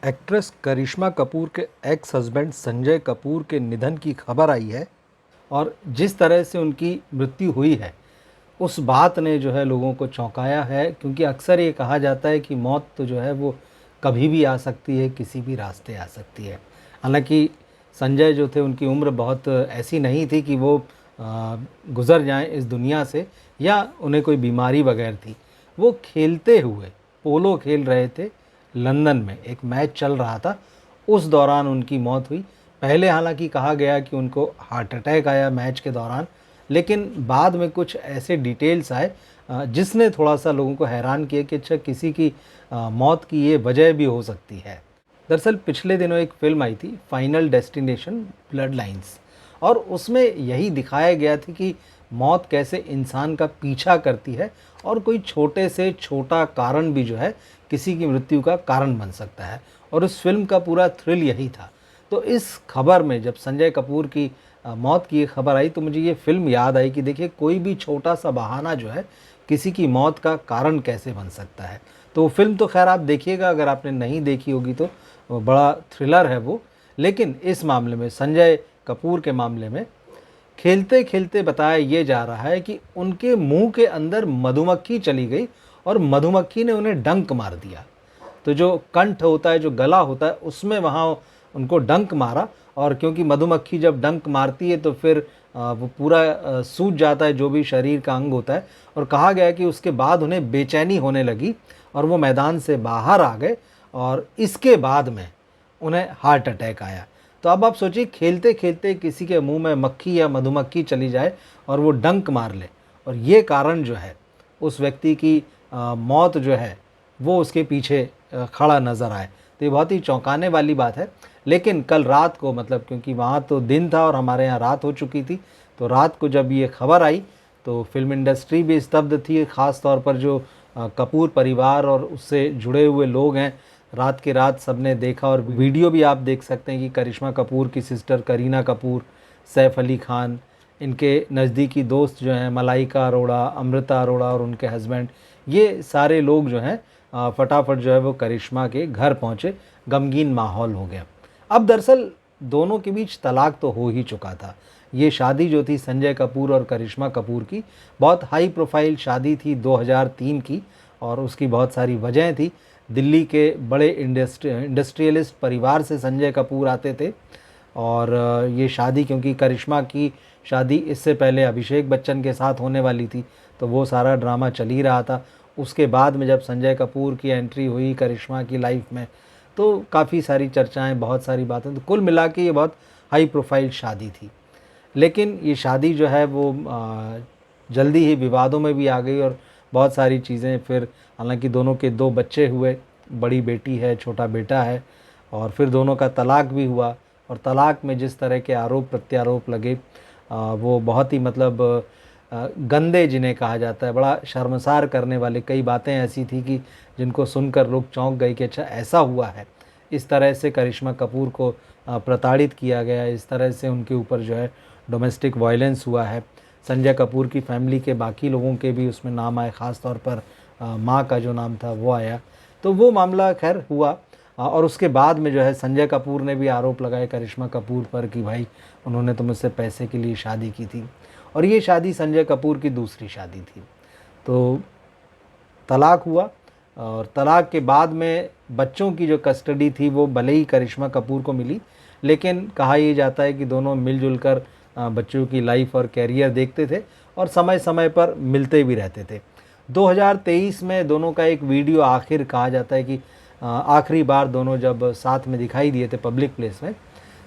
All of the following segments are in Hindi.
एक्ट्रेस करिश्मा कपूर के एक्स हस्बैंड संजय कपूर के निधन की खबर आई है और जिस तरह से उनकी मृत्यु हुई है उस बात ने जो है लोगों को चौंकाया है, क्योंकि अक्सर ये कहा जाता है कि मौत तो जो है वो कभी भी आ सकती है, किसी भी रास्ते आ सकती है। हालांकि संजय जो थे उनकी उम्र बहुत ऐसी नहीं थी कि वो गुज़र जाएं इस दुनिया से या उन्हें कोई बीमारी वगैरह थी। वो खेलते हुए पोलो खेल रहे थे, लंदन में एक मैच चल रहा था, उस दौरान उनकी मौत हुई। पहले हालांकि कहा गया कि उनको हार्ट अटैक आया मैच के दौरान, लेकिन बाद में कुछ ऐसे डिटेल्स आए जिसने थोड़ा सा लोगों को हैरान किया कि अच्छा किसी की मौत की ये वजह भी हो सकती है। दरअसल पिछले दिनों एक फ़िल्म आई थी फाइनल डेस्टिनेशन ब्लड लाइन्स, और उसमें यही दिखाया गया था कि मौत कैसे इंसान का पीछा करती है और कोई छोटे से छोटा कारण भी जो है किसी की मृत्यु का कारण बन सकता है, और उस फिल्म का पूरा थ्रिल यही था। तो इस खबर में जब संजय कपूर की मौत की ये खबर आई तो मुझे ये फ़िल्म याद आई कि देखिए कोई भी छोटा सा बहाना जो है किसी की मौत का कारण कैसे बन सकता है। तो फ़िल्म तो खैर आप देखिएगा, अगर आपने नहीं देखी होगी तो बड़ा थ्रिलर है वो। लेकिन इस मामले में संजय कपूर के मामले में खेलते खेलते बताया ये जा रहा है कि उनके मुंह के अंदर मधुमक्खी चली गई और मधुमक्खी ने उन्हें डंक मार दिया। तो जो कंठ होता है, जो गला होता है, उसमें वहाँ उनको डंक मारा, और क्योंकि मधुमक्खी जब डंक मारती है तो फिर वो पूरा सूज जाता है जो भी शरीर का अंग होता है, और कहा गया कि उसके बाद उन्हें बेचैनी होने लगी और वो मैदान से बाहर आ गए, और इसके बाद में उन्हें हार्ट अटैक आया। तो अब आप सोचिए खेलते खेलते किसी के मुंह में मक्खी या मधुमक्खी चली जाए और वो डंक मार ले, और ये कारण जो है उस व्यक्ति की मौत जो है वो उसके पीछे खड़ा नज़र आए। तो ये बहुत ही चौंकाने वाली बात है। लेकिन कल रात को, मतलब क्योंकि वहाँ तो दिन था और हमारे यहाँ रात हो चुकी थी, तो रात को जब ये खबर आई तो फिल्म इंडस्ट्री भी स्तब्ध थी, ख़ास तौर पर जो कपूर परिवार और उससे जुड़े हुए लोग हैं। रात के रात सबने देखा, और वीडियो भी आप देख सकते हैं कि करिश्मा कपूर की सिस्टर करीना कपूर, सैफ अली खान, इनके नज़दीकी दोस्त जो हैं मलाइका अरोड़ा, अमृता अरोड़ा और उनके हस्बैंड, ये सारे लोग जो हैं फटाफट जो है वो करिश्मा के घर पहुँचे। गमगीन माहौल हो गया। अब दरअसल दोनों के बीच तलाक तो हो ही चुका था। ये शादी जो थी संजय कपूर और करिश्मा कपूर की, बहुत हाई प्रोफाइल शादी थी 2003 की, और उसकी बहुत सारी वजहें थी। दिल्ली के बड़े इंडस्ट्रियलिस्ट परिवार से संजय कपूर आते थे, और ये शादी, क्योंकि करिश्मा की शादी इससे पहले अभिषेक बच्चन के साथ होने वाली थी, तो वो सारा ड्रामा चल ही रहा था। उसके बाद में जब संजय कपूर की एंट्री हुई करिश्मा की लाइफ में, तो काफ़ी सारी चर्चाएं, बहुत सारी बातें, तो कुल मिला के ये बहुत हाई प्रोफाइल शादी थी। लेकिन ये शादी जो है वो जल्दी ही विवादों में भी आ गई, और बहुत सारी चीज़ें फिर, हालांकि दोनों के दो बच्चे हुए, बड़ी बेटी है, छोटा बेटा है, और फिर दोनों का तलाक भी हुआ। और तलाक में जिस तरह के आरोप प्रत्यारोप लगे वो बहुत ही मतलब गंदे जिन्हें कहा जाता है, बड़ा शर्मसार करने वाले, कई बातें ऐसी थी कि जिनको सुनकर लोग चौंक गए कि अच्छा ऐसा हुआ है। इस तरह से करिश्मा कपूर को प्रताड़ित किया गया, इस तरह से उनके ऊपर जो है डोमेस्टिक वायलेंस हुआ है। संजय कपूर की फैमिली के बाकी लोगों के भी उसमें नाम आए, ख़ास तौर पर माँ का जो नाम था वो आया। तो वो मामला खैर हुआ, और उसके बाद में जो है संजय कपूर ने भी आरोप लगाए करिश्मा कपूर पर कि भाई उन्होंने तो मुझसे पैसे के लिए शादी की थी, और ये शादी संजय कपूर की दूसरी शादी थी। तो तलाक हुआ, और तलाक के बाद में बच्चों की जो कस्टडी थी वो भले ही करिश्मा कपूर को मिली, लेकिन कहा यह जाता है कि दोनों मिलजुल कर बच्चों की लाइफ और कैरियर देखते थे और समय समय पर मिलते भी रहते थे। 2023 में दोनों का एक वीडियो आखिर कहा जाता है कि आखिरी बार दोनों जब साथ में दिखाई दिए थे पब्लिक प्लेस में,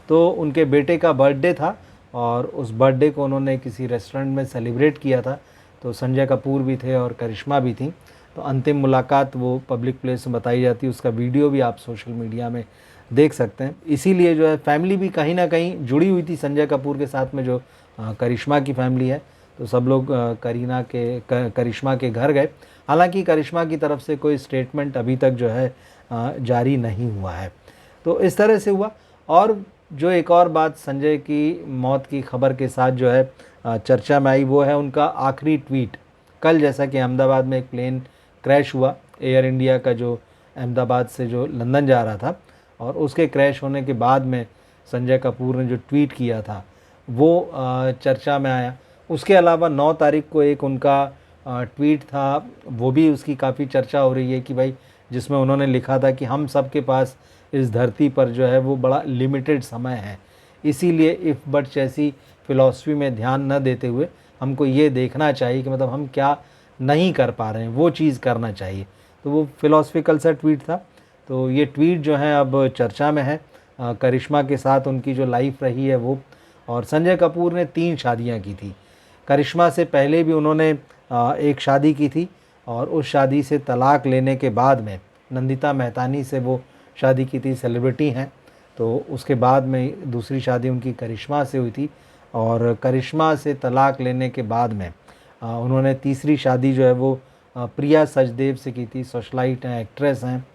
तो उनके बेटे का बर्थडे था, और उस बर्थडे को उन्होंने किसी रेस्टोरेंट में सेलिब्रेट किया था। तो संजय कपूर भी थे और करिश्मा भी थी। तो अंतिम मुलाकात वो पब्लिक प्लेस में बताई जाती है, उसका वीडियो भी आप सोशल मीडिया में देख सकते हैं। इसीलिए जो है फैमिली भी कहीं ना कहीं जुड़ी हुई थी संजय कपूर के साथ में, जो करिश्मा की फैमिली है। तो सब लोग करिश्मा के घर गए। हालांकि करिश्मा की तरफ से कोई स्टेटमेंट अभी तक जो है जारी नहीं हुआ है। तो इस तरह से हुआ। और जो एक और बात संजय की मौत की खबर के साथ जो है चर्चा में आई, वो है उनका आखिरी ट्वीट। कल जैसा कि अहमदाबाद में एक प्लेन क्रैश हुआ, एयर इंडिया का, जो अहमदाबाद से जो लंदन जा रहा था, और उसके क्रैश होने के बाद में संजय कपूर ने जो ट्वीट किया था वो चर्चा में आया। उसके अलावा 9 तारीख को एक उनका ट्वीट था, वो भी उसकी काफ़ी चर्चा हो रही है कि भाई जिसमें उन्होंने लिखा था कि हम सब के पास इस धरती पर जो है वो बड़ा लिमिटेड समय है, इसीलिए इफ़ बट जैसी फ़िलॉसफी में ध्यान न देते हुए हमको ये देखना चाहिए कि मतलब हम क्या नहीं कर पा रहे हैं, वो चीज़ करना चाहिए। तो वो फ़िलॉसफिकल सा ट्वीट था। तो ये ट्वीट जो है अब चर्चा में है। करिश्मा के साथ उनकी जो लाइफ रही है वो, और संजय कपूर ने 3 शादियां की थी। करिश्मा से पहले भी उन्होंने एक शादी की थी और उस शादी से तलाक लेने के बाद में नंदिता मेहतानी से वो शादी की थी, सेलिब्रिटी हैं। तो उसके बाद में दूसरी शादी उनकी करिश्मा से हुई थी और करिश्मा से तलाक लेने के बाद में उन्होंने तीसरी शादी जो है वो प्रिया सचदेव से की थी। सोशलाइट हैं, एक्ट्रेस हैं,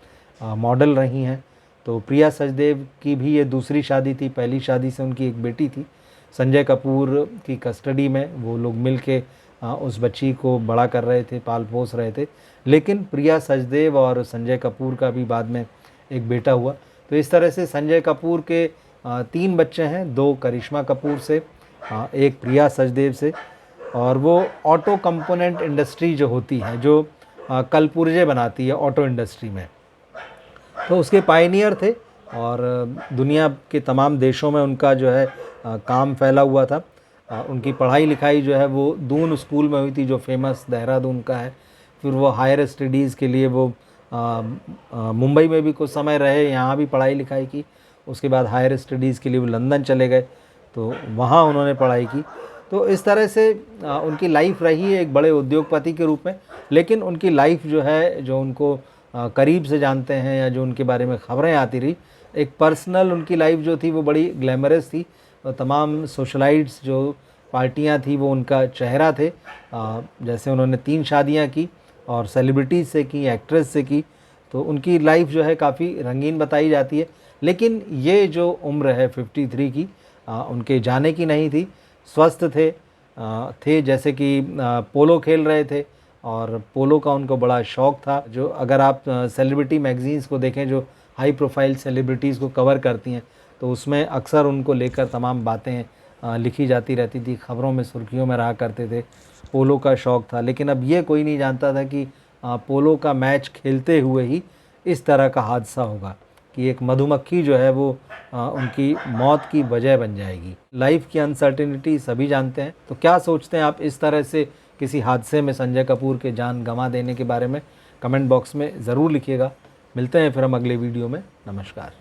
मॉडल रही हैं। तो प्रिया सचदेव की भी ये दूसरी शादी थी। पहली शादी से उनकी एक बेटी थी, संजय कपूर की कस्टडी में वो लोग मिल के उस बच्ची को बड़ा कर रहे थे, पाल पोस रहे थे। लेकिन प्रिया सचदेव और संजय कपूर का भी बाद में एक बेटा हुआ। तो इस तरह से संजय कपूर के 3 बच्चे हैं, 2 करिश्मा कपूर से, एक प्रिया सचदेव से। और वो ऑटो कंपोनेंट इंडस्ट्री जो होती है, जो कलपुर्जे बनाती है ऑटो इंडस्ट्री में, तो उसके पायनियर थे और दुनिया के तमाम देशों में उनका जो है काम फैला हुआ था। उनकी पढ़ाई लिखाई जो है वो दून स्कूल में हुई थी, जो फेमस देहरादून का है। फिर वो हायर स्टडीज़ के लिए वो मुंबई में भी कुछ समय रहे, यहाँ भी पढ़ाई लिखाई की। उसके बाद हायर स्टडीज़ के लिए वो लंदन चले गए, तो वहाँ उन्होंने पढ़ाई की। तो इस तरह से उनकी लाइफ रही है एक बड़े उद्योगपति के रूप में। लेकिन उनकी लाइफ जो है, जो उनको करीब से जानते हैं या जो उनके बारे में ख़बरें आती रही, एक पर्सनल उनकी लाइफ जो थी वो बड़ी ग्लैमरस थी। तमाम सोशलाइट्स जो पार्टियां थी वो उनका चेहरा थे। जैसे उन्होंने 3 शादियां की और सेलिब्रिटीज़ से की, एक्ट्रेस से की। तो उनकी लाइफ जो है काफ़ी रंगीन बताई जाती है। लेकिन ये जो उम्र है 53 की, उनके जाने की नहीं थी। स्वस्थ थे जैसे कि पोलो खेल रहे थे और पोलो का उनको बड़ा शौक़ था। जो अगर आप सेलिब्रिटी मैगज़ीन्स को देखें जो हाई प्रोफाइल सेलिब्रिटीज़ को कवर करती हैं, तो उसमें अक्सर उनको लेकर तमाम बातें लिखी जाती रहती थी, ख़बरों में सुर्खियों में रहा करते थे। पोलो का शौक़ था। लेकिन अब ये कोई नहीं जानता था कि पोलो का मैच खेलते हुए ही इस तरह का हादसा होगा कि एक मधुमक्खी जो है वो उनकी मौत की वजह बन जाएगी। लाइफ की अनसर्टेनिटी सभी जानते हैं। तो क्या सोचते हैं आप इस तरह से किसी हादसे में संजय कपूर के जान गंवा देने के बारे में? कमेंट बॉक्स में ज़रूर लिखिएगा। मिलते हैं फिर हम अगले वीडियो में। नमस्कार।